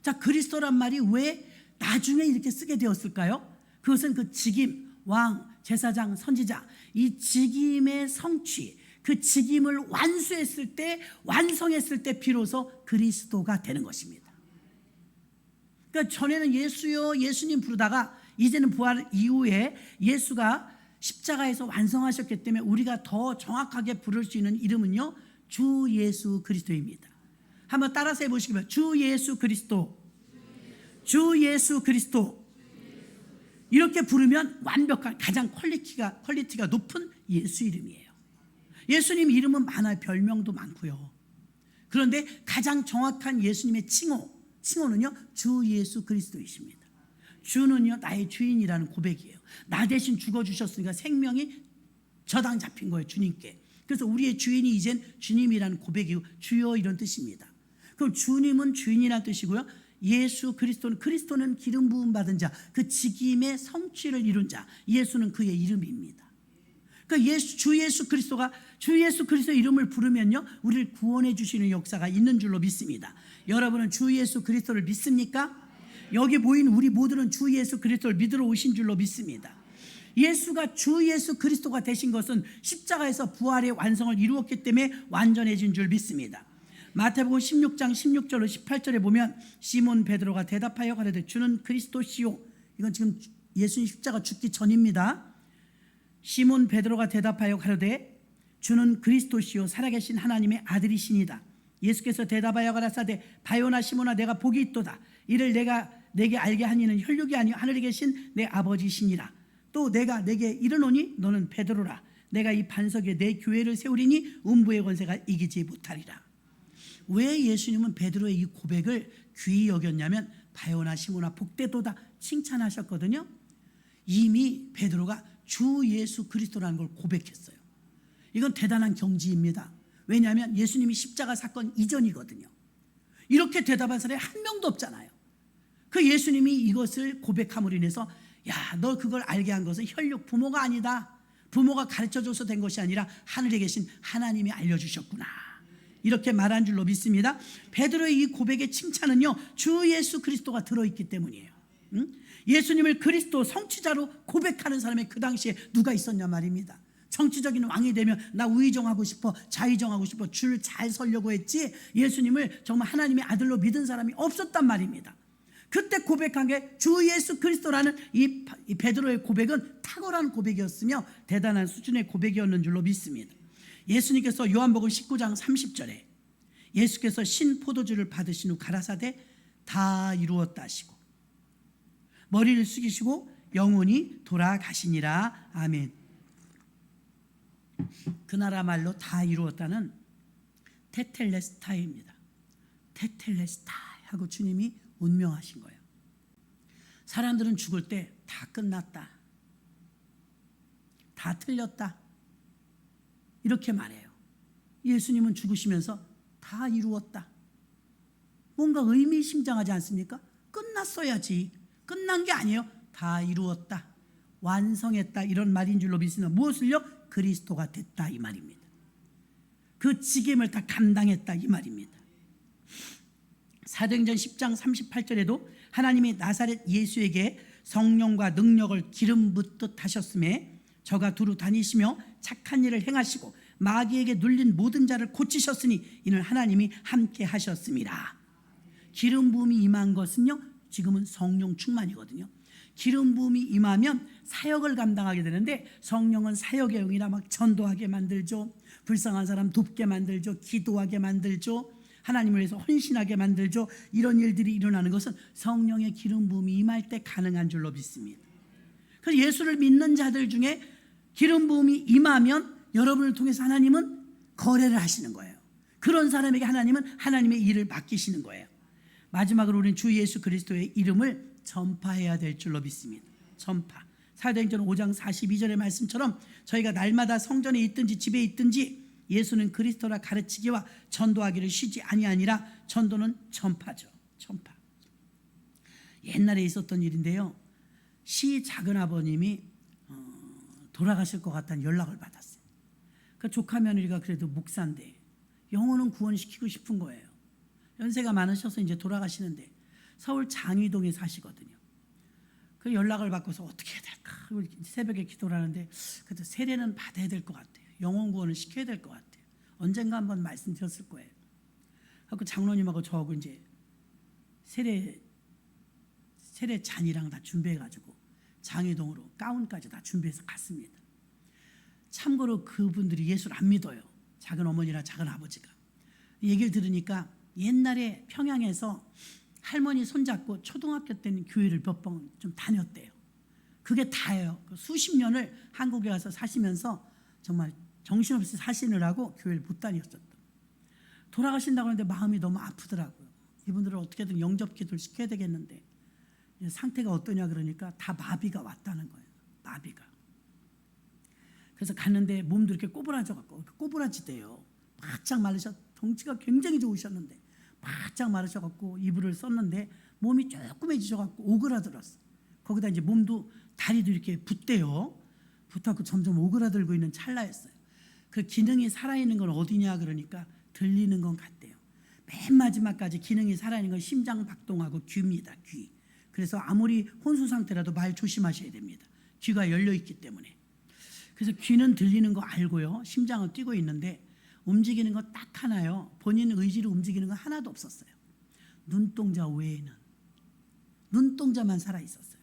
자, 그리스도란 말이 왜 나중에 이렇게 쓰게 되었을까요? 그것은 그 직임, 왕, 제사장, 선지자, 이 직임의 성취, 그 직임을 완수했을 때, 완성했을 때 비로소 그리스도가 되는 것입니다. 그러니까 전에는 예수요, 예수님 부르다가 이제는 부활 이후에 예수가 십자가에서 완성하셨기 때문에 우리가 더 정확하게 부를 수 있는 이름은요, 주 예수 그리스도입니다. 한번 따라서 해보시기 바랍니다. 주 예수 그리스도, 주 예수 그리스도. 이렇게 부르면 완벽한, 가장 퀄리티가 높은 예수 이름이에요. 예수님 이름은 많아요. 별명도 많고요. 그런데 가장 정확한 예수님의 칭호는요, 주 예수 그리스도이십니다. 주는요, 나의 주인이라는 고백이에요. 나 대신 죽어주셨으니까 생명이 저당 잡힌 거예요, 주님께. 그래서 우리의 주인이 이젠 주님이라는 고백이고 주여 이런 뜻입니다. 그럼 주님은 주인이라는 뜻이고요, 예수 그리스도는 기름 부음 받은 자, 그 직임의 성취를 이룬 자, 예수는 그의 이름입니다. 그러니까 주 예수 그리스도 이름을 부르면요, 우리를 구원해 주시는 역사가 있는 줄로 믿습니다. 여러분은 주 예수 그리스도를 믿습니까? 여기 모인 우리 모두는 주 예수 그리스도를 믿으러 오신 줄로 믿습니다. 예수가 주 예수 그리스도가 되신 것은 십자가에서 부활의 완성을 이루었기 때문에 완전해진 줄 믿습니다. 마태복음 16장 16절로 18절에 보면 시몬 베드로가 대답하여 가로되 주는 그리스도시요. 이건 지금 예수님 십자가 죽기 전입니다. 시몬 베드로가 대답하여 가로되 주는 그리스도시요 살아계신 하나님의 아들이시니다. 예수께서 대답하여 가라사대 바요나 시몬아 내가 복이 있도다. 이를 내가 내게 알게 하니는 혈육이 아니요 하늘에 계신 내 아버지시니라. 또 내가 내게 이르노니 너는 베드로라. 내가 이 반석에 내 교회를 세우리니 음부의 권세가 이기지 못하리라. 왜 예수님은 베드로의 이 고백을 귀히 여겼냐면 바요나 시몬아 복되도다 칭찬하셨거든요. 이미 베드로가 주 예수 그리스도라는 걸 고백했어요. 이건 대단한 경지입니다. 왜냐하면 예수님이 십자가 사건 이전이거든요. 이렇게 대답한 사람이 한 명도 없잖아요. 그 예수님이 이것을 고백함으로 인해서 야, 너 그걸 알게 한 것은 혈육 부모가 아니다. 부모가 가르쳐줘서 된 것이 아니라 하늘에 계신 하나님이 알려주셨구나. 이렇게 말한 줄로 믿습니다. 베드로의 이 고백의 칭찬은요, 주 예수 그리스도가 들어있기 때문이에요. 예수님을 그리스도 성취자로 고백하는 사람이 그 당시에 누가 있었냐 말입니다. 정치적인 왕이 되면 나 우의정하고 싶어, 좌의정하고 싶어, 줄 잘 서려고 했지 예수님을 정말 하나님의 아들로 믿은 사람이 없었단 말입니다. 그때 고백한 게 주 예수 그리스도라는 이 베드로의 고백은 탁월한 고백이었으며 대단한 수준의 고백이었는 줄로 믿습니다. 예수님께서 요한복음 19장 30절에 예수께서 신포도주를 받으신 후 가라사대 다 이루었다 하시고 머리를 숙이시고 영원히 돌아가시니라. 아멘. 그 나라 말로 다 이루었다는 테텔레스타입니다. 테텔레스타 하고 주님이 운명하신 거예요. 사람들은 죽을 때 다 끝났다, 다 틀렸다 이렇게 말해요. 예수님은 죽으시면서 다 이루었다. 뭔가 의미심장하지 않습니까? 끝났어야지. 끝난 게 아니에요. 다 이루었다, 완성했다 이런 말인 줄로 믿습니다. 무엇을요? 그리스도가 됐다 이 말입니다. 그 직임을 다 감당했다 이 말입니다. 사도행전 10장 38절에도 하나님이 나사렛 예수에게 성령과 능력을 기름 붓듯 하셨음에 저가 두루 다니시며 착한 일을 행하시고 마귀에게 눌린 모든 자를 고치셨으니 이는 하나님이 함께 하셨습니다. 기름 부음이 임한 것은요, 지금은 성령 충만이거든요. 기름 부음이 임하면 사역을 감당하게 되는데 성령은 사역의 영이라 막 전도하게 만들죠. 불쌍한 사람 돕게 만들죠. 기도하게 만들죠. 하나님을 위해서 헌신하게 만들죠. 이런 일들이 일어나는 것은 성령의 기름 부음이 임할 때 가능한 줄로 믿습니다. 그래서 예수를 믿는 자들 중에 기름 부음이 임하면 여러분을 통해서 하나님은 거래를 하시는 거예요. 그런 사람에게 하나님은 하나님의 일을 맡기시는 거예요. 마지막으로 우리는 주 예수 그리스도의 이름을 전파해야 될 줄로 믿습니다. 전파. 사도행전 5장 42절의 말씀처럼 저희가 날마다 성전에 있든지 집에 있든지 예수는 그리스도라 가르치기와 전도하기를 쉬지 아니하니라. 전도는 전파죠. 전파. 옛날에 있었던 일인데요, 시 작은아버님이 돌아가실 것 같다는 연락을 받았어요. 그 조카 며느리가 그래도 목사인데 영혼은 구원시키고 싶은 거예요. 연세가 많으셔서 이제 돌아가시는데 서울 장위동에 사시거든요. 그 연락을 받고서 어떻게 해야 될까? 새벽에 기도를 하는데 그래도 세례는 받아야 될 것 같아요. 영혼 구원을 시켜야 될 것 같아요. 언젠가 한번 말씀드렸을 거예요. 그 장로님하고 저하고 이제 세례 잔이랑 다 준비해가지고 장위동으로 가운까지 다 준비해서 갔습니다. 참고로 그분들이 예수를 안 믿어요. 작은 어머니나 작은 아버지가. 얘기를 들으니까 옛날에 평양에서 할머니 손잡고 초등학교 때는 교회를 몇 번 좀 다녔대요. 그게 다예요. 수십 년을 한국에 와서 사시면서 정말 정신없이 사시느라고 교회를 못 다녔었던. 돌아가신다고 하는데 마음이 너무 아프더라고요. 이분들을 어떻게든 영접 기도를 시켜야 되겠는데 상태가 어떠냐 그러니까 다 마비가 왔다는 거예요. 마비가. 그래서 갔는데 몸도 이렇게 꼬부라져갖고 꼬부라지대요. 바짝 마르셔. 덩치가 굉장히 좋으셨는데 바짝 마르셔갖고 이불을 썼는데 몸이 조그매지셔갖고 오그라들었어. 거기다 이제 몸도 다리도 이렇게 붓대요. 붙어갖고 점점 오그라들고 있는 찰나였어요. 그 기능이 살아있는 건 어디냐 그러니까 들리는 건 같대요. 맨 마지막까지 기능이 살아있는 건 심장 박동하고 귀입니다. 귀. 그래서 아무리 혼수 상태라도 말 조심하셔야 됩니다. 귀가 열려있기 때문에. 그래서 귀는 들리는 거 알고요, 심장은 뛰고 있는데 움직이는 거 딱 하나요. 본인 의지로 움직이는 거 하나도 없었어요. 눈동자 외에는. 눈동자만 살아있었어요.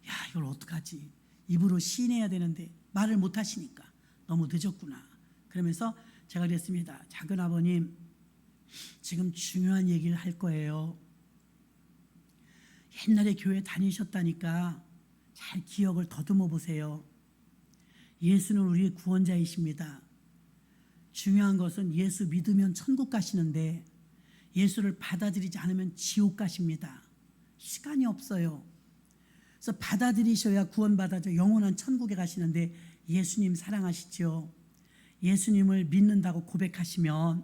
야, 이걸 어떡하지? 입으로 시인해야 되는데 말을 못 하시니까 너무 늦었구나. 그러면서 제가 그랬습니다. 작은 아버님, 지금 중요한 얘기를 할 거예요. 옛날에 교회 다니셨다니까 잘 기억을 더듬어 보세요. 예수는 우리의 구원자이십니다. 중요한 것은 예수 믿으면 천국 가시는데 예수를 받아들이지 않으면 지옥 가십니다. 시간이 없어요. 그래서 받아들이셔야 구원받아서 영원한 천국에 가시는데 예수님 사랑하시죠. 예수님을 믿는다고 고백하시면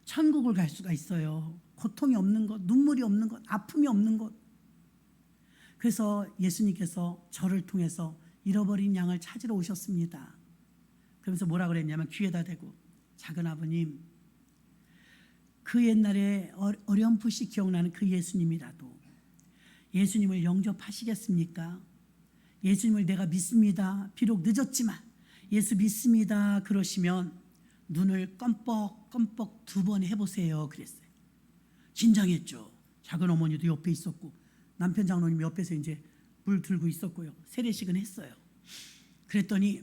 천국을 갈 수가 있어요. 고통이 없는 것, 눈물이 없는 것, 아픔이 없는 것. 그래서 예수님께서 저를 통해서 잃어버린 양을 찾으러 오셨습니다. 그러면서 뭐라 그랬냐면 귀에다 대고, 작은 아버님, 그 옛날에 어렴풋이 기억나는 그 예수님이라도 예수님을 영접하시겠습니까? 예수님을 내가 믿습니다. 비록 늦었지만 예수 믿습니다. 그러시면 눈을 껌뻑껌뻑 2번 해보세요. 그랬어요. 긴장했죠. 작은 어머니도 옆에 있었고 남편 장로님 옆에서 이제 물 들고 있었고요. 세례식은 했어요. 그랬더니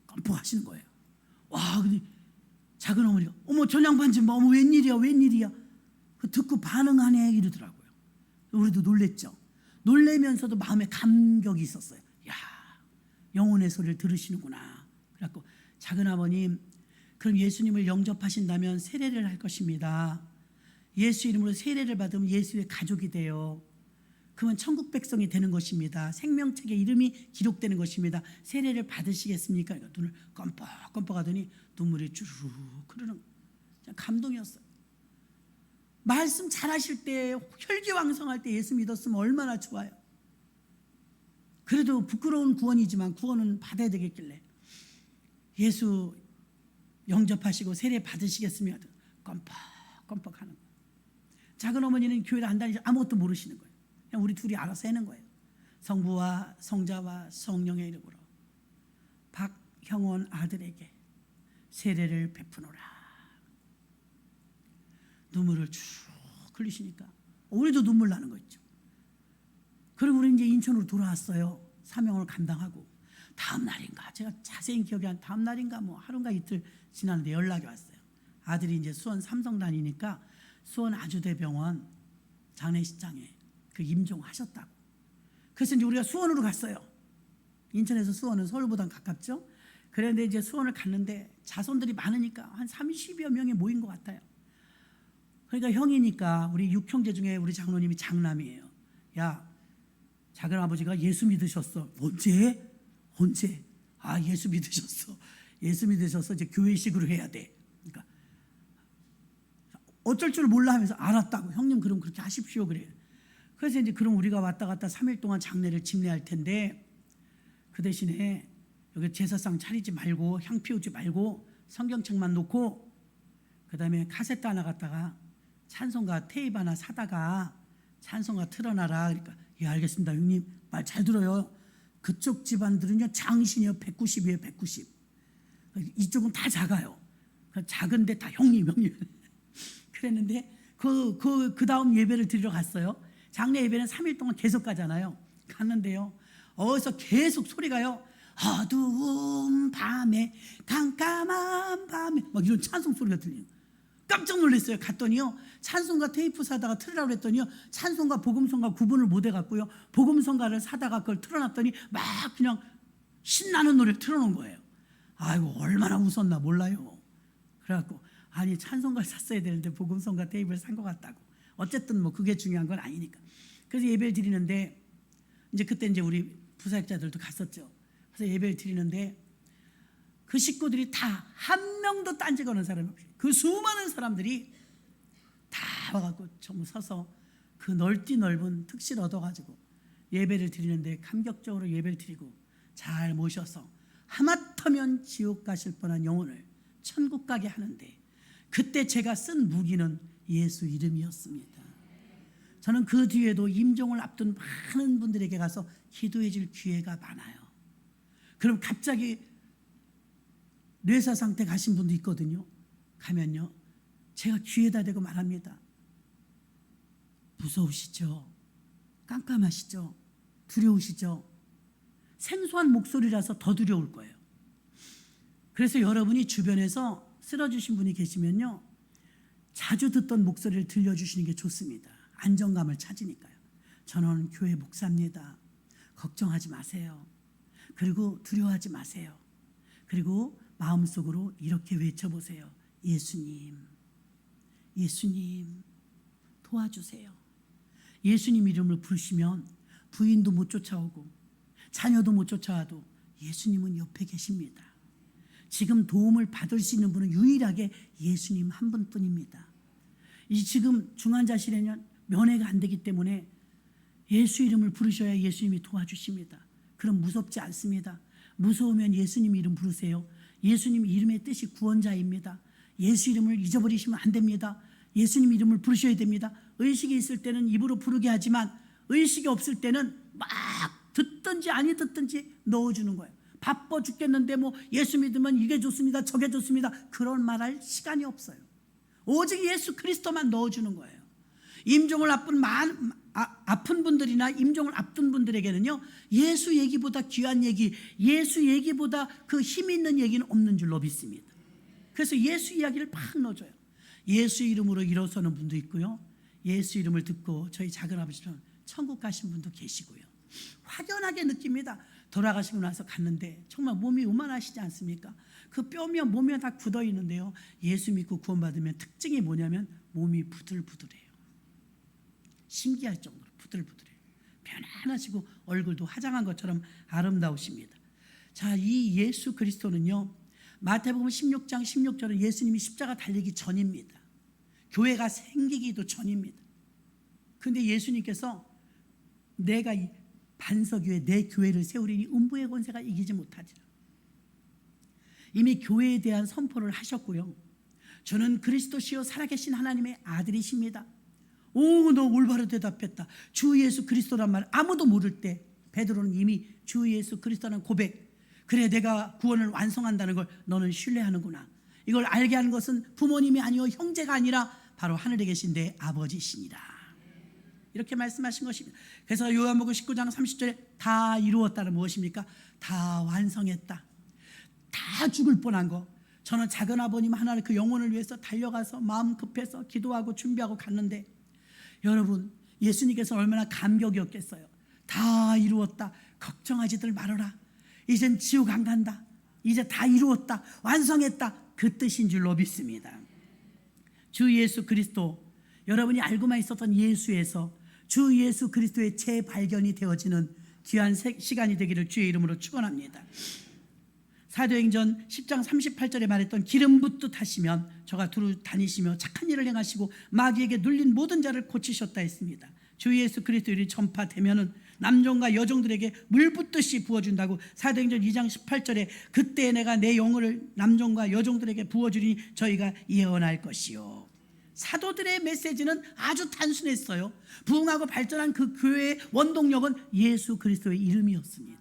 껌뻑 하시는 거예요. 와, 근데 작은 어머니가 어머 전양반 좀 봐. 어머 웬일이야. 그 듣고 반응하네 이러더라고요. 우리도 놀랬죠. 놀래면서도 마음에 감격이 있었어요. 야, 영혼의 소리를 들으시는구나. 그래갖고 작은 아버님, 그럼 예수님을 영접하신다면 세례를 할 것입니다. 예수 이름으로 세례를 받으면 예수의 가족이 돼요. 그러면 천국 백성이 되는 것입니다. 생명책에 이름이 기록되는 것입니다. 세례를 받으시겠습니까? 눈을 껌뻑껌뻑 하더니 눈물이 주르륵 흐르는 거예요. 감동이었어요. 말씀 잘하실 때, 혈기왕성할 때 예수 믿었으면 얼마나 좋아요. 그래도 부끄러운 구원이지만 구원은 받아야 되겠길래 예수 영접하시고 세례 받으시겠으면 껌뻑껌뻑 하는 거예요. 작은 어머니는 교회를 안 다니셔서 아무것도 모르시는 거예요. 그냥 우리 둘이 알아서 하는 거예요. 성부와 성자와 성령의 이름으로 박형원 아들에게 세례를 베푸노라. 눈물을 쭉 흘리시니까 우리도 눈물 나는 거 있죠. 그리고 우리 이제 인천으로 돌아왔어요. 사명을 감당하고 다음 날인가, 제가 자세히 기억이 안, 다음 날인가 뭐 하루인가 이틀 지났는데 연락이 왔어요. 아들이 이제 수원 삼성 다니니까 수원 아주대병원 장례식장에 그 임종하셨다고. 그래서 이제 우리가 수원으로 갔어요. 인천에서 수원은 서울보다 가깝죠. 그런데 이제 수원을 갔는데 자손들이 많으니까 한 30여 명이 모인 것 같아요. 그러니까 형이니까 우리 6형제 중에 우리 장로님이 장남이에요. 야, 작은 아버지가 예수 믿으셨어. 언제? 아, 예수 믿으셨어. 이제 교회식으로 해야 돼. 그러니까 어쩔 줄 몰라 하면서 알았다고. 형님 그럼 그렇게 하십시오 그래요. 그래서 이제 그럼 우리가 왔다 갔다 3일 동안 장례를 집례할 텐데 그 대신에 여기 제사상 차리지 말고 향 피우지 말고 성경책만 놓고 그다음에 카세트 하나 갖다가 찬송가 테이프 하나 사다가 찬송가 틀어놔라. 그러니까 예 알겠습니다 형님, 말 잘 들어요. 그쪽 집안들은요 장신이요 190이에요 190. 이쪽은 다 작아요. 작은데 다 형님 그랬는데 그 다음 예배를 드리러 갔어요. 장례 예배는 3일 동안 계속 가잖아요. 갔는데요 어디서 계속 소리가요 어두운 밤에 깜깜한 밤에 막 이런 찬송 소리가 들리는 거예요. 깜짝 놀랐어요. 갔더니요 찬송가 테이프 사다가 틀으라고 했더니요 찬송가 복음성가 구분을 못 해갖고요 복음성가를 사다가 그걸 틀어놨더니 막 그냥 신나는 노래를 틀어놓은 거예요. 아이고 얼마나 웃었나 몰라요. 그래갖고 아니 찬송가를 샀어야 되는데 복음성가 테이프를 산 것 같다고. 어쨌든 뭐 그게 중요한 건 아니니까. 그래서 예배를 드리는데 이제 그때 이제 우리 부사역자들도 갔었죠. 그래서 예배를 드리는데 그 식구들이 다 한 명도 딴지 거는 사람이 없이 그 수많은 사람들이 다 와갖고 전부 서서 그 넓은 특실 얻어가지고 예배를 드리는데 감격적으로 예배를 드리고 잘 모셔서 하마터면 지옥 가실 뻔한 영혼을 천국 가게 하는데 그때 제가 쓴 무기는 예수 이름이었습니다. 저는 그 뒤에도 임종을 앞둔 많은 분들에게 가서 기도해 줄 기회가 많아요. 그럼 갑자기 뇌사 상태 가신 분도 있거든요. 가면요 제가 귀에다 대고 말합니다. 무서우시죠? 깜깜하시죠? 두려우시죠? 생소한 목소리라서 더 두려울 거예요. 그래서 여러분이 주변에서 쓰러지신 분이 계시면요 자주 듣던 목소리를 들려주시는 게 좋습니다. 안정감을 찾으니까요. 저는 교회 목사입니다. 걱정하지 마세요. 그리고 두려워하지 마세요. 그리고 마음속으로 이렇게 외쳐보세요. 예수님 도와주세요. 예수님 이름을 부르시면 부인도 못 쫓아오고 자녀도 못 쫓아와도 예수님은 옆에 계십니다. 지금 도움을 받을 수 있는 분은 유일하게 예수님 한 분뿐입니다. 이 지금 중환자실에는 면회가 안 되기 때문에 예수 이름을 부르셔야 예수님이 도와주십니다. 그럼 무섭지 않습니다. 무서우면 예수님 이름 부르세요. 예수님 이름의 뜻이 구원자입니다. 예수 이름을 잊어버리시면 안 됩니다. 예수님 이름을 부르셔야 됩니다. 의식이 있을 때는 입으로 부르게 하지만 의식이 없을 때는 막 듣든지 아니 듣든지 넣어주는 거예요. 바빠 죽겠는데 뭐 예수 믿으면 이게 좋습니다, 저게 좋습니다, 그런 말할 시간이 없어요. 오직 예수 그리스도만 넣어주는 거예요. 임종을 아픈 분들이나 임종을 앞둔 분들에게는요, 예수 얘기보다 귀한 얘기, 예수 얘기보다 그 힘 있는 얘기는 없는 줄로 믿습니다. 그래서 예수 이야기를 막 넣어줘요. 예수 이름으로 일어서는 분도 있고요, 예수 이름을 듣고 저희 작은아버지처럼 천국 가신 분도 계시고요. 확연하게 느낍니다. 돌아가시고 나서 갔는데 정말 몸이 요만하시지 않습니까? 그 뼈며 몸이 다 굳어 있는데요, 예수 믿고 구원받으면 특징이 뭐냐면 몸이 부들부들해요. 신기할 정도로 부들부들해요. 편안하시고 얼굴도 화장한 것처럼 아름다우십니다. 자, 이 예수 그리스도는요, 마태복음 16장 16절은 예수님이 십자가 달리기 전입니다. 교회가 생기기도 전입니다. 그런데 예수님께서 내가 이 반석 위에 내 교회를 세우리니 음부의 권세가 이기지 못하리라. 이미 교회에 대한 선포를 하셨고요. 저는 그리스도시요 살아계신 하나님의 아들이십니다. 오, 너 올바로 대답했다. 주 예수 그리스도란 말 아무도 모를 때 베드로는 이미 주 예수 그리스도라는 고백, 그래 내가 구원을 완성한다는 걸 너는 신뢰하는구나. 이걸 알게 하는 것은 부모님이 아니요 형제가 아니라 바로 하늘에 계신 내 아버지시니라. 이렇게 말씀하신 것입니다. 그래서 요한복음 19장 30절에 다 이루었다는 무엇입니까? 다 완성했다. 다 죽을 뻔한 거. 저는 작은아버님 하나를 그 영혼을 위해서 달려가서 마음 급해서 기도하고 준비하고 갔는데, 여러분 예수님께서 얼마나 감격이었겠어요. 다 이루었다. 걱정하지들 말아라. 이젠 지옥 안 간다. 이제 다 이루었다. 완성했다. 그 뜻인 줄로 믿습니다. 주 예수 그리스도, 여러분이 알고만 있었던 예수에서 주 예수 그리스도의 재발견이 되어지는 귀한 시간이 되기를 주의 이름으로 축원합니다. 사도행전 10장 38절에 말했던 기름 붓듯 하시면 저가 두루 다니시며 착한 일을 행하시고 마귀에게 눌린 모든 자를 고치셨다 했습니다. 주 예수 그리스도의 일이 전파되면은 남종과 여종들에게 물 붓듯이 부어준다고 사도행전 2장 18절에 그때 내가 내 영혼을 남종과 여종들에게 부어주리니 저희가 예언할 것이요. 사도들의 메시지는 아주 단순했어요. 부흥하고 발전한 그 교회의 원동력은 예수 그리스도의 이름이었습니다.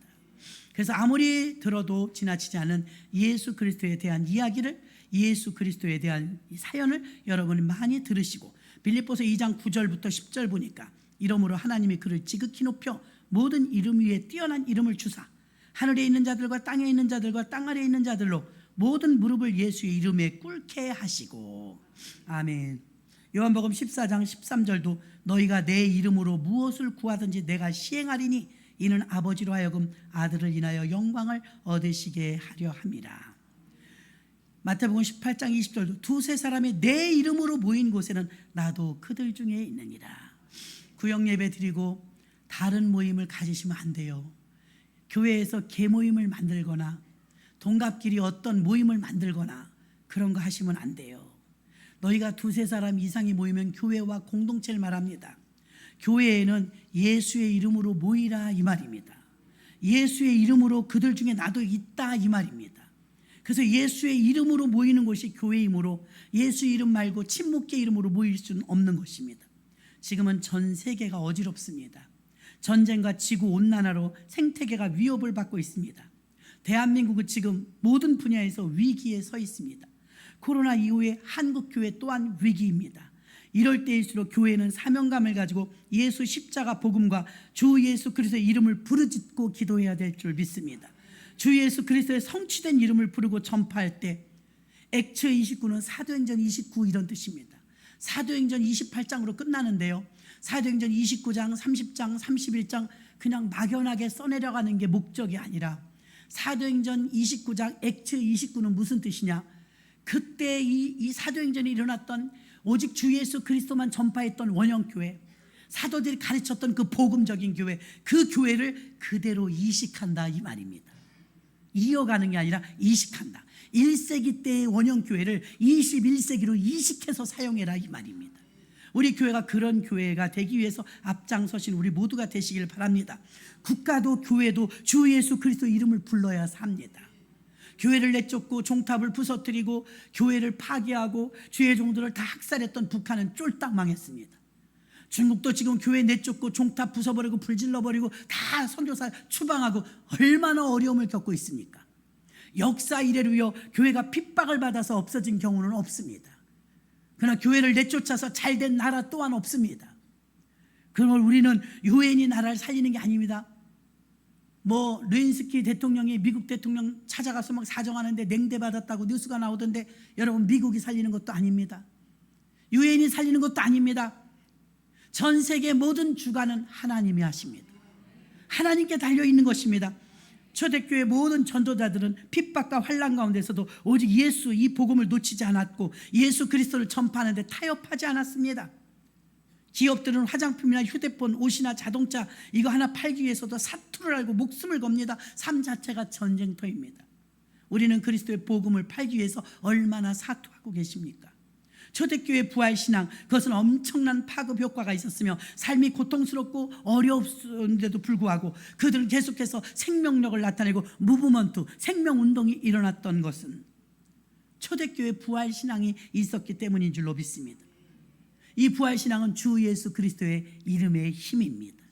그래서 아무리 들어도 지나치지 않은 예수 그리스도에 대한 이야기를, 예수 그리스도에 대한 사연을 여러분이 많이 들으시고, 빌립보서 2장 9절부터 10절 보니까 이러므로 하나님이 그를 지극히 높여 모든 이름 위에 뛰어난 이름을 주사 하늘에 있는 자들과 땅에 있는 자들과 땅 아래에 있는 자들로 모든 무릎을 예수의 이름에 꿇게 하시고. 아멘. 요한복음 14장 13절도 너희가 내 이름으로 무엇을 구하든지 내가 시행하리니 이는 아버지로 하여금 아들을 인하여 영광을 얻으시게 하려 함이라. 마태복음 18장 20절도 두세 사람이 내 이름으로 모인 곳에는 나도 그들 중에 있느니라. 구역 예배 드리고 다른 모임을 가지시면 안 돼요. 교회에서 개모임을 만들거나 동갑끼리 어떤 모임을 만들거나 그런 거 하시면 안 돼요. 너희가 두세 사람 이상이 모이면 교회와 공동체를 말합니다. 교회에는 예수의 이름으로 모이라 이 말입니다. 예수의 이름으로 그들 중에 나도 있다 이 말입니다. 그래서 예수의 이름으로 모이는 것이 교회이므로 예수 이름 말고 친목계 이름으로 모일 수는 없는 것입니다. 지금은 전 세계가 어지럽습니다. 전쟁과 지구온난화로 생태계가 위협을 받고 있습니다. 대한민국은 지금 모든 분야에서 위기에 서 있습니다. 코로나 이후에 한국교회 또한 위기입니다. 이럴 때일수록 교회는 사명감을 가지고 예수 십자가 복음과 주 예수 그리스도의 이름을 부르짖고 기도해야 될 줄 믿습니다. 주 예수 그리스도의 성취된 이름을 부르고 전파할 때, 액츠 29는 사도행전 29 이런 뜻입니다. 사도행전 28장으로 끝나는데요, 사도행전 29장, 30장, 31장 그냥 막연하게 써내려가는 게 목적이 아니라 사도행전 29장 액츠 29는 무슨 뜻이냐, 그때 이 사도행전이 일어났던 오직 주 예수 그리스도만 전파했던 원형교회, 사도들이 가르쳤던 그 복음적인 교회, 그 교회를 그대로 이식한다 이 말입니다. 이어가는 게 아니라 이식한다. 1세기 때의 원형교회를 21세기로 이식해서 사용해라 이 말입니다. 우리 교회가 그런 교회가 되기 위해서 앞장서신 우리 모두가 되시길 바랍니다. 국가도 교회도 주 예수 그리스도 이름을 불러야 삽니다. 교회를 내쫓고 종탑을 부서뜨리고 교회를 파괴하고 주의 종들을 다 학살했던 북한은 쫄딱 망했습니다. 중국도 지금 교회 내쫓고 종탑 부숴버리고 불질러버리고 다 선교사 추방하고 얼마나 어려움을 겪고 있습니까? 역사 이래로요 교회가 핍박을 받아서 없어진 경우는 없습니다. 그러나 교회를 내쫓아서 잘된 나라 또한 없습니다. 그러면 우리는 유엔이 나라를 살리는 게 아닙니다. 뭐 르인스키 대통령이 미국 대통령 찾아가서 막 사정하는데 냉대받았다고 뉴스가 나오던데 여러분 미국이 살리는 것도 아닙니다. 유엔이 살리는 것도 아닙니다. 전 세계 모든 주관은 하나님이 하십니다. 하나님께 달려있는 것입니다. 초대교회 모든 전도자들은 핍박과 환난 가운데서도 오직 예수 이 복음을 놓치지 않았고 예수 그리스도를 전파하는데 타협하지 않았습니다. 기업들은 화장품이나 휴대폰, 옷이나 자동차 이거 하나 팔기 위해서도 사투를 알고 목숨을 겁니다. 삶 자체가 전쟁터입니다. 우리는 그리스도의 복음을 팔기 위해서 얼마나 사투하고 계십니까? 초대교회 부활신앙 그것은 엄청난 파급 효과가 있었으며 삶이 고통스럽고 어려웠는데도 불구하고 그들은 계속해서 생명력을 나타내고 무브먼트 생명운동이 일어났던 것은 초대교회 부활신앙이 있었기 때문인 줄로 믿습니다. 이 부활신앙은 주 예수 그리스도의 이름의 힘입니다.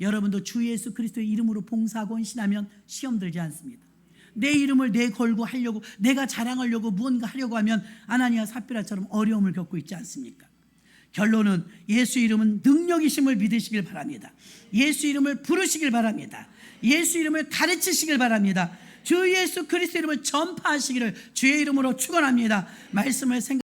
여러분도 주 예수 그리스도의 이름으로 봉사하고 헌신하면 시험 들지 않습니다. 내 이름을 내걸고 하려고 내가 자랑하려고 무언가 하려고 하면 아나니아 삽비라처럼 어려움을 겪고 있지 않습니까? 결론은 예수 이름은 능력이심을 믿으시길 바랍니다. 예수 이름을 부르시길 바랍니다. 예수 이름을 가르치시길 바랍니다. 주 예수 그리스도 이름을 전파하시기를 주의 이름으로 축원합니다. 말씀을